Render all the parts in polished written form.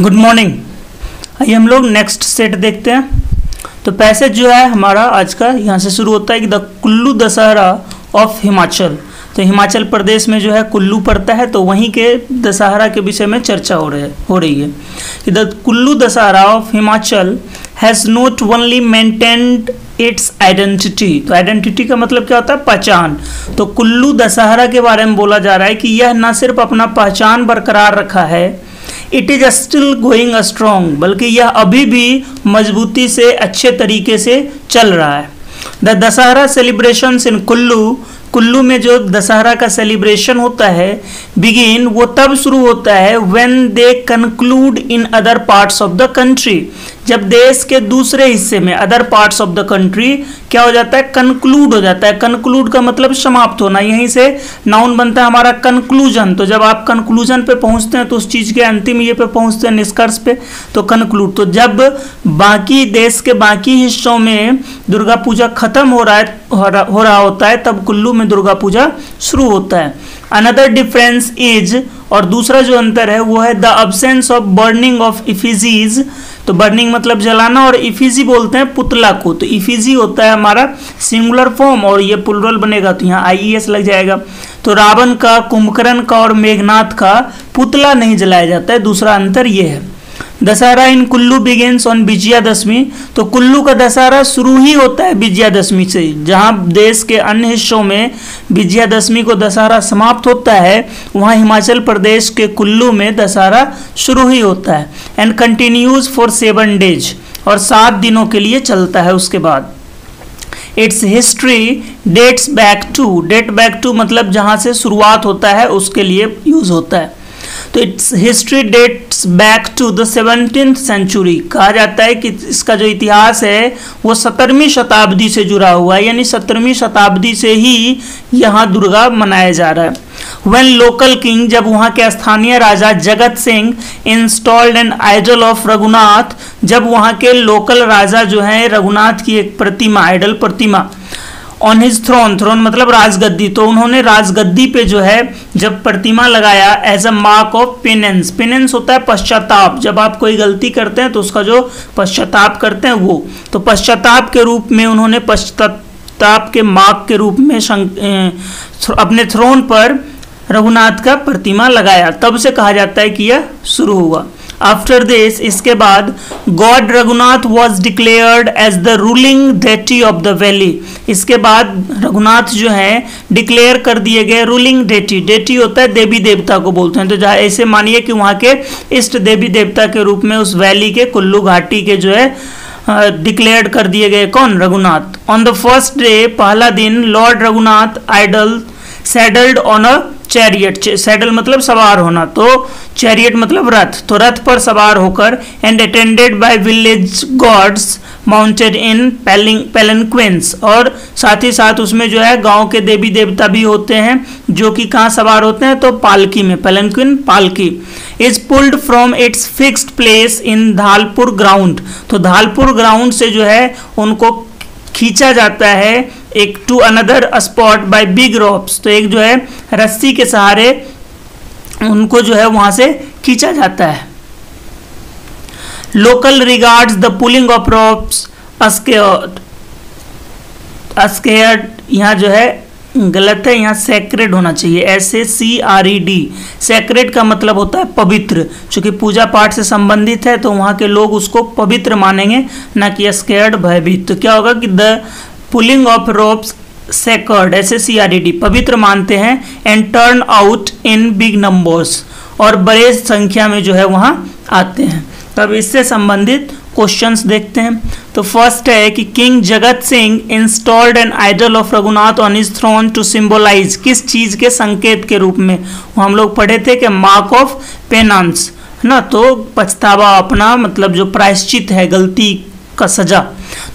Good morning. आइए हम लोग नेक्स्ट सेट देखते हैं। तो पैसेज जो है हमारा आज का यहाँ से शुरू होता है कि द कुल्लू दशहरा ऑफ हिमाचल। तो हिमाचल प्रदेश में जो है कुल्लू पड़ता है, तो वहीं के दशहरा के विषय में चर्चा हो रही है कि the Kullu Dussehra of Himachal has not only maintained it's identity. तो आइडेंटिटी का मतलब क्या होता है? पहचान। तो कुल्लू दशहरा के बारे में बोला जा रहा है कि यह न सिर्फ अपना पहचान बरकरार रखा है, it is still going strong, बल्कि यह अभी भी मजबूती से अच्छे तरीके से चल रहा है। द दशहरा सेलिब्रेशंस इन कुल्लू में जो दशहरा का सेलिब्रेशन होता है बिगिन, वो तब शुरू होता है when they conclude in other parts of the country. जब देश के दूसरे हिस्से में other parts of the country क्या हो जाता है? कंक्लूड हो जाता है। कंक्लूड का मतलब समाप्त होना, यहीं से नाउन बनता है हमारा कंक्लूजन। तो जब आप कंक्लूजन पे पहुंचते हैं तो उस चीज के अंतिम ये पे पहुंचते हैं, निष्कर्ष पे, तो कंक्लूड। तो जब बाकी देश के बाकी हिस्सों में दुर्गा पूजा खत्म हो रहा होता है, तब कुल्लू में दुर्गा पूजा शुरू होता है। अनदर डिफरेंस इज, और दूसरा जो अंतर है वो है the absence of burning of effigies. तो बर्निंग मतलब जलाना, और इफिजी बोलते हैं पुतला को। तो इफिजी होता है हमारा सिंगुलर फॉर्म, और ये प्लुरल बनेगा तो यहाँ IES लग जाएगा। तो रावण का, कुंभकर्ण का और मेघनाथ का पुतला नहीं जलाया जाता है। दूसरा अंतर ये है। दशहरा इन कुल्लू बिगिंस ऑन विजयादशमी। तो कुल्लू का दशहरा शुरू ही होता है विजयादशमी से। जहां देश के अन्य हिस्सों में विजयादशमी को दशहरा समाप्त होता है, वहां हिमाचल प्रदेश के कुल्लू में दशहरा शुरू ही होता है। एंड कंटिन्यूज फॉर 7 days, और 7 दिनों के लिए चलता है। उसके बाद its history date back to मतलब जहां से शुरुआत होता है उसके लिए यूज होता है। तो its history dates back to the 17th century। कहा जाता है कि इसका जो इतिहास है वो 17वीं शताब्दी से जुड़ा हुआ है, यानी 17वीं शताब्दी से ही यहाँ दुर्गा मनाया जा रहा है। When local king, जब वहाँ के स्थानीय राजा Jagat Singh installed an idol of Raghunath, जब वहाँ के लोकल राजा जो है रघुनाथ की एक प्रतिमा, आइडल प्रतिमा, ऑन हिज थ्रोन मतलब राजगद्दी, तो उन्होंने राजगद्दी पे जो है जब प्रतिमा लगाया as a mark of penance होता है पश्चाताप। जब आप कोई गलती करते हैं तो उसका जो पश्चाताप करते हैं वो, तो पश्चाताप के रूप में उन्होंने पश्चाताप के मार्क के रूप में अपने थ्रोन पर रघुनाथ का प्रतिमा लगाया। तब से कहा जाता है कि यह शुरू हुआ। आफ्टर दिस, इसके बाद god Raghunath was declared as the ruling deity of the valley. इसके बाद रघुनाथ जो है डिक्लेयर कर दिए गए रूलिंग डेटी होता है देवी देवता को बोलते हैं। तो जहाँ ऐसे मानिए कि वहाँ के इष्ट देवी देवता के रूप में उस वैली के, कुल्लू घाटी के जो है डिक्लेयर कर दिए गए। कौन? Raghunath. On the first day, पहला दिन, lord Raghunath idol saddled on a chariot. Saddle मतलब सवार होना, तो चैरियट मतलब रथ। तो रथ पर सवार होकर and attended by village gods mounted in palanquins, और साथ ही साथ उसमें जो है गांव के देवी देवता भी होते हैं जो कि कहाँ सवार होते हैं? तो पालकी में, पैलेंक्विन पालकी। Is pulled from its fixed place in Dhalpur ground. तो धालपुर ग्राउंड से जो है उनको खींचा जाता है एक to another spot by big ropes. तो एक जो है रस्सी के सहारे उनको जो है वहां से खींचा जाता है। Local regards the pulling of ropes as sacred, यहाँ जो है गलत है, यहाँ सेक्रेड होना चाहिए, SACRED। सेक्रेड का मतलब होता है पवित्र। चूंकि पूजा पाठ से संबंधित है तो वहाँ के लोग उसको पवित्र मानेंगे, ना कि स्केयर्ड, भयभीत। तो क्या होगा कि the pulling of ropes sacred, SACRED, पवित्र मानते हैं। And turn out in big numbers, और बड़े संख्या में जो है वहाँ आते हैं। तब इससे संबंधित क्वेश्चंस देखते हैं। तो फर्स्ट है कि king Jagat Singh installed an idol of Raghunath on his throne to symbolise, किस चीज के संकेत के रूप में? वो हम लोग पढ़े थे कि मार्क ऑफ पेनांस है ना, तो पछतावा अपना, मतलब जो प्रायश्चित है गलती का सजा।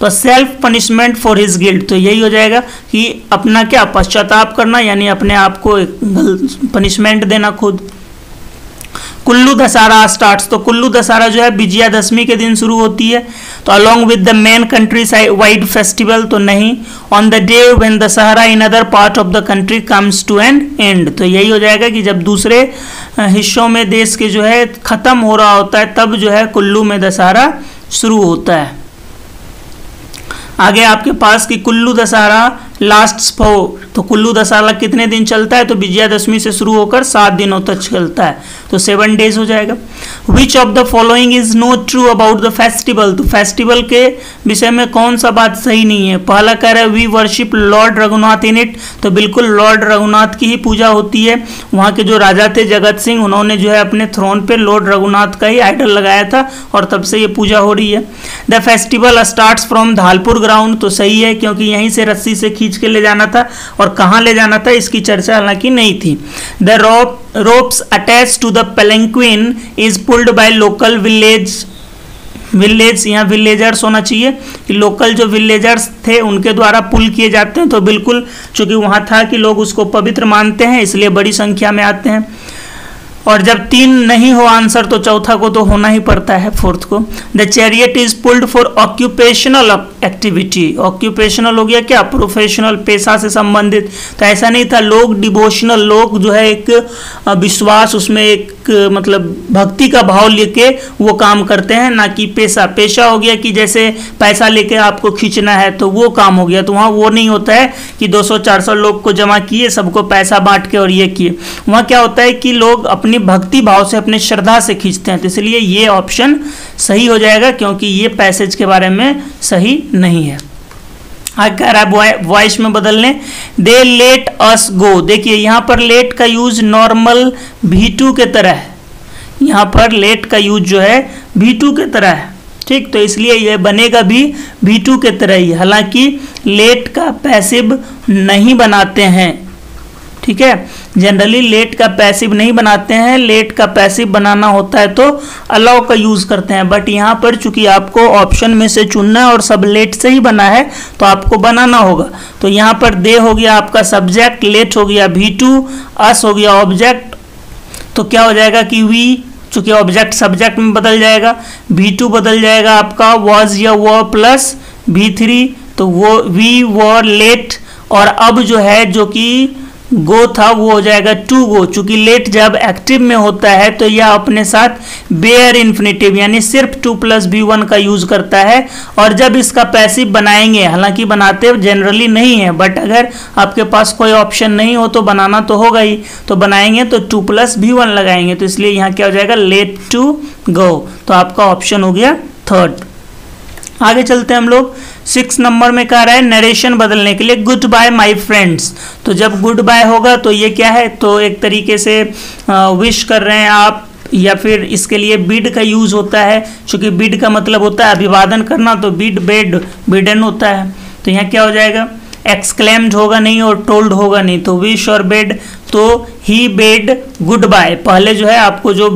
तो self punishment for his guilt, तो यही हो जाएगा कि अपना क्या पश्चाताप करना, यानी अपने आप को पनिशमेंट देना खुद। कुल्लू दशहरा स्टार्ट्स, तो कुल्लू दशहरा जो है विजयादशमी के दिन शुरू होती है। तो along with the main country wide festival, तो नहीं। On the day when Dussehra in other part of the country comes to an end, तो यही हो जाएगा कि जब दूसरे हिस्सों में देश के जो है खत्म हो रहा होता है तब जो है कुल्लू में दशहरा शुरू होता है। आगे आपके पास कि कुल्लू दशहरा लास्ट्स फॉर, तो कुल्लू दशहरा कितने दिन चलता है, तो विजयादशमी से शुरू होकर 7 दिनों तक चलता है, तो 7 डेज हो जाएगा। Which of the following is not true about the festival, तो फेस्टिवल के विषय में कौन सा बात सही नहीं है। पहला कह रहा है we worship lord Raghunath in it, तो बिल्कुल लॉर्ड रघुनाथ की ही पूजा होती है। वहाँ के जो राजा थे जगत सिंह, उन्होंने जो है अपने थ्रोन पे लॉर्ड रघुनाथ का ही आइडल लगाया था और तब से ये पूजा हो रही है। The festival starts from Dhalpur ground, तो सही है क्योंकि यहीं से रस्सी से खींच के ले जाना था, और कहाँ ले जाना था इसकी चर्चा हालांकि नहीं थी। The ropes attached to the palanquin is pulled by local village, यहाँ विलेजर्स होना चाहिए कि लोकल जो विलेजर्स थे उनके द्वारा पुल किए जाते हैं, तो बिल्कुल चूंकि वहाँ था कि लोग उसको पवित्र मानते हैं इसलिए बड़ी संख्या में आते हैं। और जब 3 नहीं हो आंसर तो चौथा को तो होना ही पड़ता है, फोर्थ को। The chariot is pulled for occupational activity, occupational हो गया क्या, प्रोफेशनल, पेशा से संबंधित। तो ऐसा नहीं था, लोग डिवोशनल, लोग जो है एक विश्वास, उसमें एक मतलब भक्ति का भाव लेके वो काम करते हैं, ना कि पेशा। पेशा हो गया कि जैसे पैसा लेके आपको खींचना है तो वो काम हो गया, तो वहाँ वो नहीं होता है कि 200-400 लोग को जमा किए, सबको पैसा बांट के और ये किए। वहाँ क्या होता है कि लोग अपनी भक्ति भाव से, अपने श्रद्धा से खींचते हैं, तो इसलिए ये ऑप्शन सही हो जाएगा क्योंकि ये पैसेज के बारे में सही नहीं है। आगे कह रहा है वॉइस में बदलने, दे लेट अस गो। देखिए यहाँ पर लेट का यूज नॉर्मल V2 के तरह है, यहाँ पर लेट का यूज जो है V2 के तरह है, ठीक। तो इसलिए ये बनेगा भी V2 के तरह ही, हालांकि लेट का पैसिव नहीं बनाते हैं, ठीक है। जनरली लेट का पैसिव नहीं बनाते हैं, लेट का पैसिव बनाना होता है तो अलाउ का यूज करते हैं। बट यहाँ पर चूंकि आपको ऑप्शन में से चुनना है और सब लेट से ही बना है तो आपको बनाना होगा। तो यहाँ पर दे हो गया आपका सब्जेक्ट, लेट हो गया V2, अस हो गया ऑब्जेक्ट, तो क्या हो जाएगा कि वी, चूंकि ऑब्जेक्ट सब्जेक्ट में बदल जाएगा, V2 बदल जाएगा आपका वॉज या वो प्लस V3, तो वो वी वर लेट, और अब जो है जो कि गो था वो हो जाएगा टू गो। चूंकि लेट जब एक्टिव में होता है तो यह अपने साथ बेयर इन्फिनेटिव यानी सिर्फ 2 + V1 का यूज करता है, और जब इसका पैसिव बनाएंगे, हालांकि बनाते जनरली नहीं है, बट अगर आपके पास कोई ऑप्शन नहीं हो तो बनाना तो होगा ही, तो बनाएंगे तो 2 + V1 लगाएंगे, तो इसलिए यहाँ क्या हो जाएगा लेट टू गो, तो आपका ऑप्शन हो गया 3rd। आगे चलते हैं हम लोग 6 नंबर में कह रहा है नरेशन बदलने के लिए गुड बाय माय फ्रेंड्स। तो जब गुड बाय होगा तो ये क्या है, तो एक तरीके से विश कर रहे हैं आप, या फिर इसके लिए बिड का यूज होता है, क्योंकि बिड का मतलब होता है अभिवादन करना, तो बिड बेड बिडन होता है। तो यहाँ क्या हो जाएगा, एक्सक्लेम्ड होगा नहीं और टोल्ड होगा नहीं, तो विश और बेड, तो ही बेड गुड बाय, पहले जो है आपको जो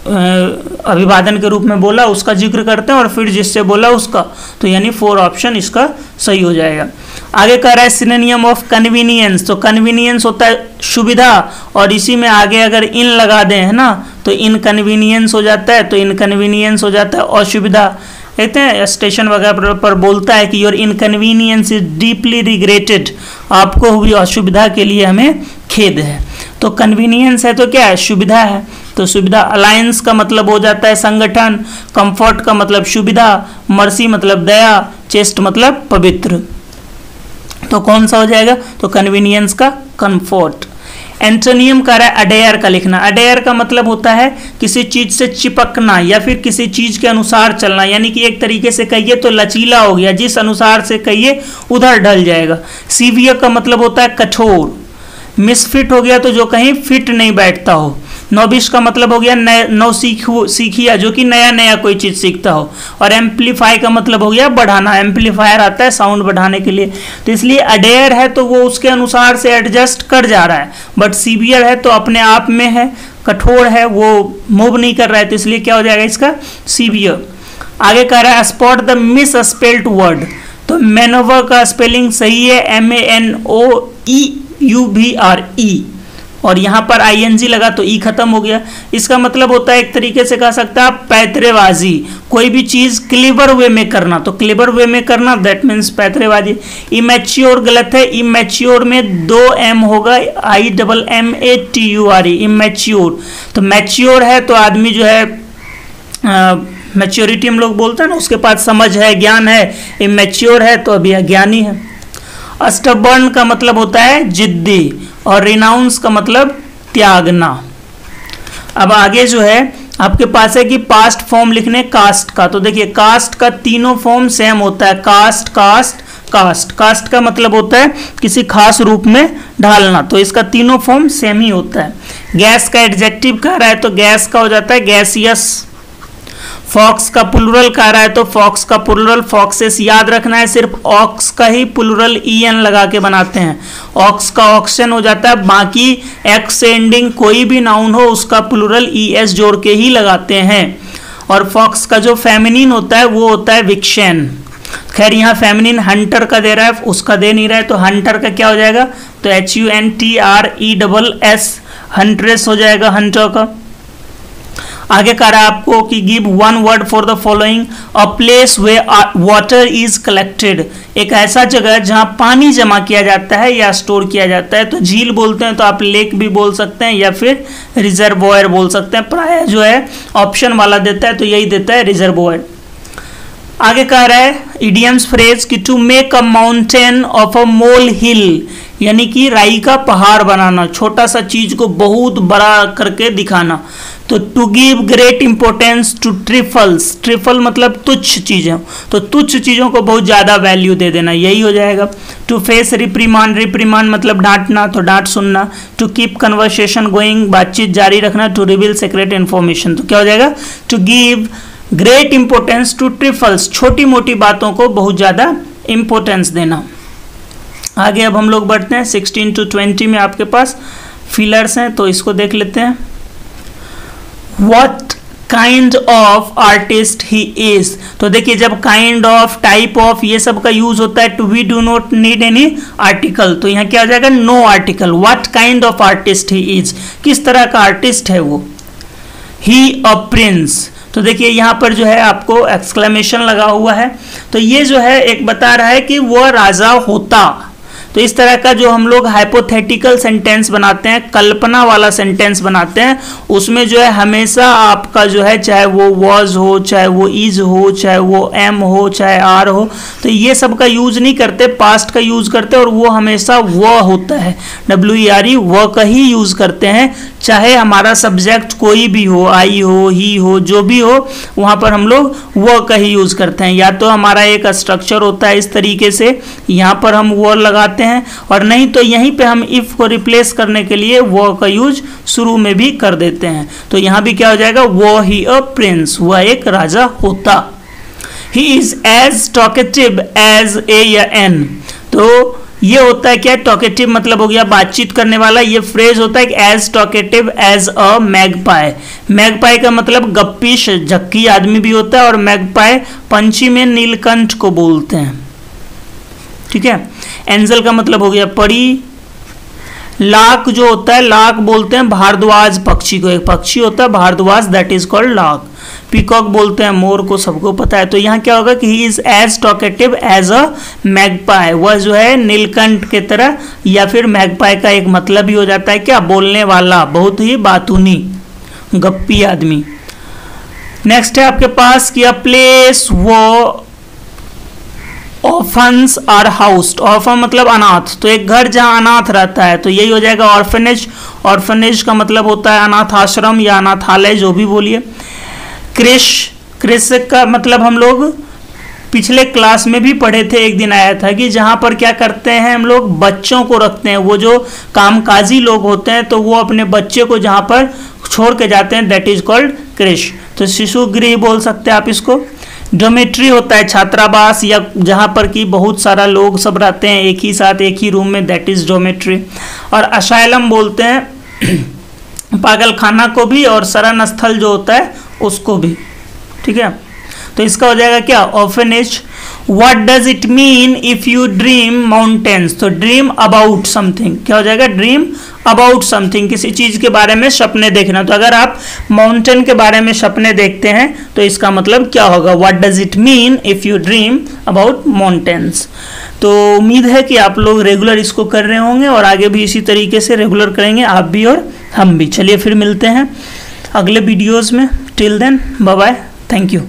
अभिवादन के रूप में बोला उसका जिक्र करते हैं और फिर जिससे बोला उसका, तो यानी 4 ऑप्शन इसका सही हो जाएगा। आगे कह रहा है सिनोनियम ऑफ कन्वीनियंस, तो कन्वीनियंस होता है सुविधा, और इसी में आगे अगर इन लगा दें है ना तो इनकन्वीनियंस हो जाता है, तो इनकन्वीनियंस हो जाता है असुविधा। कहते हैं स्टेशन वगैरह पर बोलता है कि your inconvenience is deeply regretted, आपको हुई असुविधा के लिए हमें खेद है। तो कन्वीनियंस है तो क्या है, सुविधा है, तो सुविधा। अलायंस का मतलब हो जाता है संगठन, कंफर्ट का मतलब सुविधा, मर्सी मतलब दया, चेस्ट मतलब पवित्र, तो कौन सा हो जाएगा, तो कन्वीनियंस का कंफर्ट। एंटोनियम का रहा है अडेयर का लिखना। अडेयर का मतलब होता है किसी चीज से चिपकना या फिर किसी चीज के अनुसार चलना, यानी कि एक तरीके से कहिए तो लचीला हो गया, जिस अनुसार से कहिए उधर ढल जाएगा। सीवियर का मतलब होता है कठोर। मिसफिट हो गया तो जो कहीं फिट नहीं बैठता हो। नोबिश का मतलब हो गया नौ सीखिया, जो कि नया नया कोई चीज सीखता हो। और एम्पलीफाई का मतलब हो गया बढ़ाना, एम्पलीफायर आता है साउंड बढ़ाने के लिए, तो इसलिए अडेयर है तो वो उसके अनुसार से एडजस्ट कर जा रहा है, बट सीवियर है तो अपने आप में है, कठोर है, वो मूव नहीं कर रहा है, तो इसलिए क्या हो जाएगा इसका सीवियर। आगे कह रहा है spot the miss spelled word, तो मैनोवर का स्पेलिंग सही है MANOEUVRE, और यहाँ पर आईएनजी लगा तो ई खत्म हो गया। इसका मतलब होता है एक तरीके से कह सकते हैं आप पैतरेबाजी, कोई भी चीज क्लेवर वे में करना, तो क्लेवर वे में करना दैट मीन्स पैतरेबाजी। इमेच्योर गलत है, इमेच्योर में 2 एम होगा, IMMATURE इमेच्योर। तो मैच्योर है तो आदमी जो है मैच्योरिटी हम लोग बोलते हैं ना, उसके पास समझ है, ज्ञान है। इमेच्योर है तो अभी अज्ञानी है। स्टबर्न का मतलब होता है जिद्दी, और रिनाउंस का मतलब त्यागना। अब आगे जो है आपके पास है कि पास्ट फॉर्म लिखने कास्ट का, तो देखिए कास्ट का तीनों फॉर्म सेम होता है, कास्ट कास्ट कास्ट। कास्ट का मतलब होता है किसी खास रूप में ढालना, तो इसका तीनों फॉर्म सेम ही होता है। गैस का एडजेक्टिव कह रहा है तो गैस का हो जाता है गैसियस। फॉक्स का प्लुरल कह रहा है तो फॉक्स का प्लुरल फॉक्सेस। याद रखना है सिर्फ ऑक्स का ही प्लुरल EN लगा के बनाते हैं, ऑक्स का ऑक्शन हो जाता है। बाकी एक्स से एंडिंग कोई भी नाउन हो उसका प्लुरल ES जोड़ के ही लगाते हैं। और फॉक्स का जो फेमिनिन होता है वो होता है विक्शन। खैर यहाँ फेमिनिन हंटर का दे रहा है, उसका दे नहीं रहा है, तो हंटर का क्या हो जाएगा, तो HUNTRESS हंट्रेस हो जाएगा हंटर का। आगे कह रहा है आपको कि give 1 word for the following, a place way water is collected, एक ऐसा जगह जहां पानी जमा किया जाता है या स्टोर किया जाता है। तो झील बोलते हैं तो आप लेक भी बोल सकते हैं या फिर रिजर्वोयर बोल सकते हैं। प्राय जो है ऑप्शन वाला देता है तो यही देता है रिजर्वोयर। आगे कह रहा है इडियम्स फ्रेज कि to make a mountain of a molehill, यानी कि राई का पहाड़ बनाना, छोटा सा चीज को बहुत बड़ा करके दिखाना। तो to give great importance to trifles, trifle मतलब तुच्छ चीजें, तो तुच्छ चीजों को बहुत ज्यादा वैल्यू दे देना, यही हो जाएगा। टू फेस रिप्रीमान, रिप्रीमान मतलब डांटना, तो डांट सुनना। टू कीप कन्वर्सेशन गोइंग, बातचीत जारी रखना। टू रिवील सीक्रेट इंफॉर्मेशन, तो क्या हो जाएगा, to give great importance to trifles, छोटी मोटी बातों को बहुत ज्यादा इंपोर्टेंस देना। आगे अब हम लोग बढ़ते हैं 16 to 20 में आपके पास फिलर्स हैं, तो इसको देख लेते हैं। What kind of artist he is, तो देखिए जब kind of, type of ये सब का यूज होता है to we do not need any article, तो यहाँ क्या हो जाएगा, no article। What kind of artist he is, किस तरह का आर्टिस्ट है वो। He a prince, तो देखिए यहाँ पर जो है आपको एक्सक्लेमेशन लगा हुआ है, तो ये जो है एक बता रहा है कि वह राजा होता। तो इस तरह का जो हम लोग हाइपोथेटिकल सेंटेंस बनाते हैं, कल्पना वाला सेंटेंस बनाते हैं, उसमें जो है हमेशा आपका जो है चाहे वो was हो, चाहे वो is हो, चाहे वो am हो, चाहे are हो, तो ये सब का यूज नहीं करते, पास्ट का यूज करते, और वो हमेशा वह होता है, WERE वह का ही यूज करते हैं। चाहे हमारा सब्जेक्ट कोई भी हो, आई हो, ही हो, जो भी हो, वहां पर हम लोग वह का ही यूज करते हैं। या तो हमारा एक स्ट्रक्चर होता है इस तरीके से, यहाँ पर हम वह लगाते हैं, और नहीं तो यहीं पे हम इफ को रिप्लेस करने के लिए वह का यूज शुरू में भी कर देते हैं। तो यहाँ भी क्या हो जाएगा, वो ही अ प्रिंस, वह एक राजा होता। He is as talkative as a या एन, तो ये होता है क्या, टॉकेटिव मतलब हो गया बातचीत करने वाला। ये फ्रेज होता है as talkative as a magpie. Magpie का मतलब गप्पीश झक्की आदमी भी होता है, और मैगपाई पंछी में नीलकंठ को बोलते हैं, ठीक है। एंजल का मतलब हो गया परी। लाक जो होता है, लाक बोलते हैं भारद्वाज पक्षी को, एक पक्षी होता है भारद्वाज, that is called lark. Peacock बोलते हैं मोर को, सबको पता है। तो यहाँ क्या होगा कि he is as talkative as a magpie, वह जो है नीलकंठ के तरह, या फिर मैगपाई का एक मतलब ही हो जाता है क्या, बोलने वाला, बहुत ही बातूनी गप्पी आदमी। नेक्स्ट है आपके पास कि अ प्लेस वो ऑर्फन्स आर हाउस्ड, ऑर्फन मतलब अनाथ, तो एक घर जहां अनाथ रहता है, तो यही हो जाएगा ऑर्फनेज। ऑर्फनेज का मतलब होता है अनाथ आश्रम या अनाथालय, जो भी बोलिए। क्रिश, क्रिश का मतलब हम लोग पिछले क्लास में भी पढ़े थे, एक दिन आया था कि जहां पर क्या करते हैं हम लोग, बच्चों को रखते हैं। वो जो कामकाजी लोग होते हैं तो वो अपने बच्चे को जहां पर छोड़ के जाते हैं, दैट इज कॉल्ड क्रिश। तो शिशु गृह बोल सकते हैं आप इसको। डोमेट्री होता है छात्रावास, या जहाँ पर कि बहुत सारा लोग सब रहते हैं एक ही साथ एक ही रूम में, दैट इज डोमेट्री। और असाइलम बोलते हैं पागल खाना को भी, और शरण स्थल जो होता है उसको भी, ठीक है। तो इसका हो जाएगा क्या, orphanage. What does it mean if you dream mountains, तो ड्रीम अबाउट समथिंग, क्या हो जाएगा, ड्रीम अबाउट समथिंग, किसी चीज़ के बारे में सपने देखना। तो अगर आप माउंटेन के बारे में सपने देखते हैं तो इसका मतलब क्या होगा, what does it mean if you dream about mountains. तो उम्मीद है कि आप लोग रेगुलर इसको कर रहे होंगे और आगे भी इसी तरीके से रेगुलर करेंगे, आप भी और हम भी। चलिए फिर मिलते हैं अगले वीडियोज़ में। Till then bye bye, thank you.